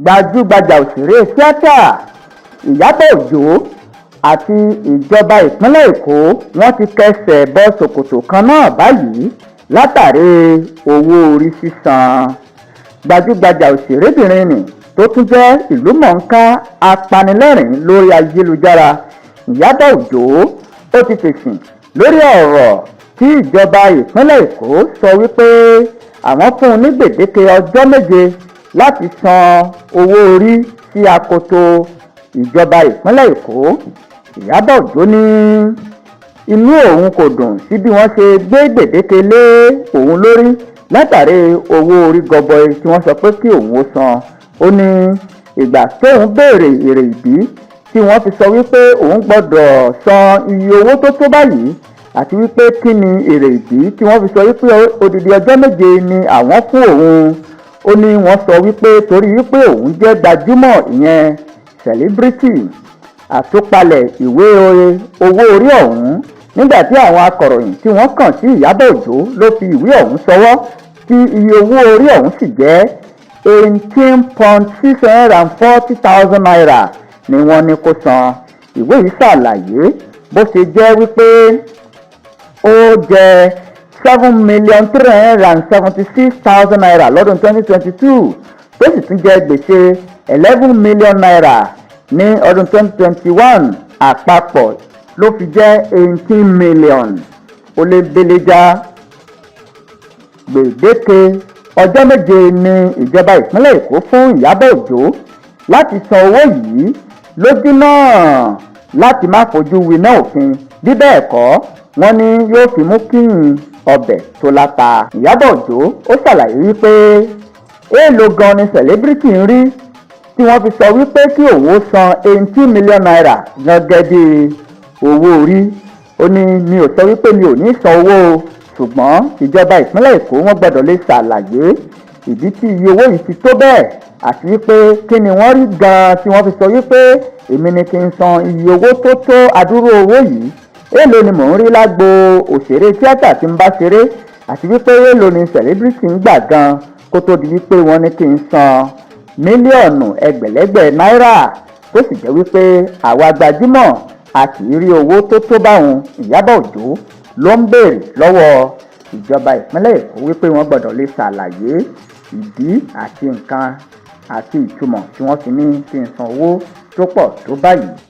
gbajúgbajà òṣèré tíátà Ìyábọ̀ Òjó àti ìjọba ìpínlẹ̀ Èkó wọ́n ti kẹsẹ̀ bọ ṣòkòtò kan náà báyìí látàrí owó orí sísan. Gbajúgbajà òṣèrébìnrin nì tó tún jẹ́ ìlúmọ̀ọ́ká apanilẹ́rìn lórí ayélujára Ìyábọ̀ Òjó ó ti fèsì lórí ọ̀rọ̀ tí ìjọba ìpínlẹ̀ Èkó sọ wípé àwọn fún un ní gbèdéke ọjọ́ 7 láti san owó orí sí akoto ìjọba ìpínlẹ̀ Èkó. Ìyábọ̀ Òjó ní inú òun kò dùn sí bí wọ́n ṣe gbé gbèdéke lé òun lórí látàrí owó orí gọbọi tí wọ́n sọ pé kí òun ó san. Ó ní ìgbà tóun béèrè èrè ìdí tí wọ́n fi sọ wípé òun gbọ́dọ̀ san iye owó tó tó báyìí àti wípé kí ni èrè ìdí tí wọ́n fi sọ wípé odidi ọjọ́ 7 ni àwọn fún òun. Ó ní wọ́n sọ wípé torí wípé òun jẹ́ gbajúmọ̀, ìyẹn celebrity. Àtúpalẹ̀ ìwé owó orí ọ̀hún nígbà tí àwọn akọ̀ròyìn tí wọ́n kàn sí Ìyábọ̀ Òjó ló fi ìwé ọ̀hún ṣọwọ́ tí iye owó orí ọ̀hún sì jẹ́ 18,640,000 naira ni wọ́n ní kó san. Ìwé yìí ṣàlàyé bó ṣe jẹ́ wípé ó jẹ́ 7,376,000 naira lọ́dún 2022 tó sì tún jẹ́ gbèsè 11 million naira ní ọdún 2021. Àpapọ̀ ló fi jẹ́ 18 million. Ó lé beléjà. Gbèdéke ọjọ́ 7 ni ìjọba ìpínlẹ̀ Èkó fún Ìyábọ̀ Òjó láti san owó yìí lójú náà láti má fojú winá òfin. Bí bẹ́ẹ̀ kọ́ wọ́n ní yóò fi mú kíyìn ọbẹ̀ tó láta. Ìyábọ̀ Òjó ó ṣàlàyé wípé èèlò gan ni celebrity ń rí tí wọ́n fi sọ wípé kí òun ó san 18 million naira gẹ́gẹ́ bí owó orí. Ó ní mi ò sọ wípé mi ò ní san owó o, ṣùgbọ́n ìjọba ìpínlẹ̀ Èkó wọ́n gbọ́dọ̀ lè ṣàlàyé ìdí tí iye owó yìí ti tó bẹ́ẹ̀ àti wípé kí ni wọ́n rí gan-an tí wọ́n fi sọ wípé èmi ni kí n san iye owó tó tó adúrú owó yìí. Èèlò ni mò ń rí lágbo òṣèré tíátà tí ń bá ṣeré àti wípé èèlò ni celebrity ń gbà gan kó tó di wípé wọ́n ní kí n san mílíọ̀nù ẹgbẹ̀lẹ́gbẹ̀ náírà tó sì jẹ́ wípé àwa gbajúmọ̀ a kì í rí owó tó tó báwọn. Ìyábọ̀ Òjó ló ń béèrè lọ́wọ́ ìjọba ìpínlẹ̀ Èkó wípé wọ́n gbọ́dọ̀ lè ṣàlàyé ìdí àti nǹkan àti ìtumọ̀ tí wọ́n fi ní kí n san owó tó pọ̀ tó báyìí.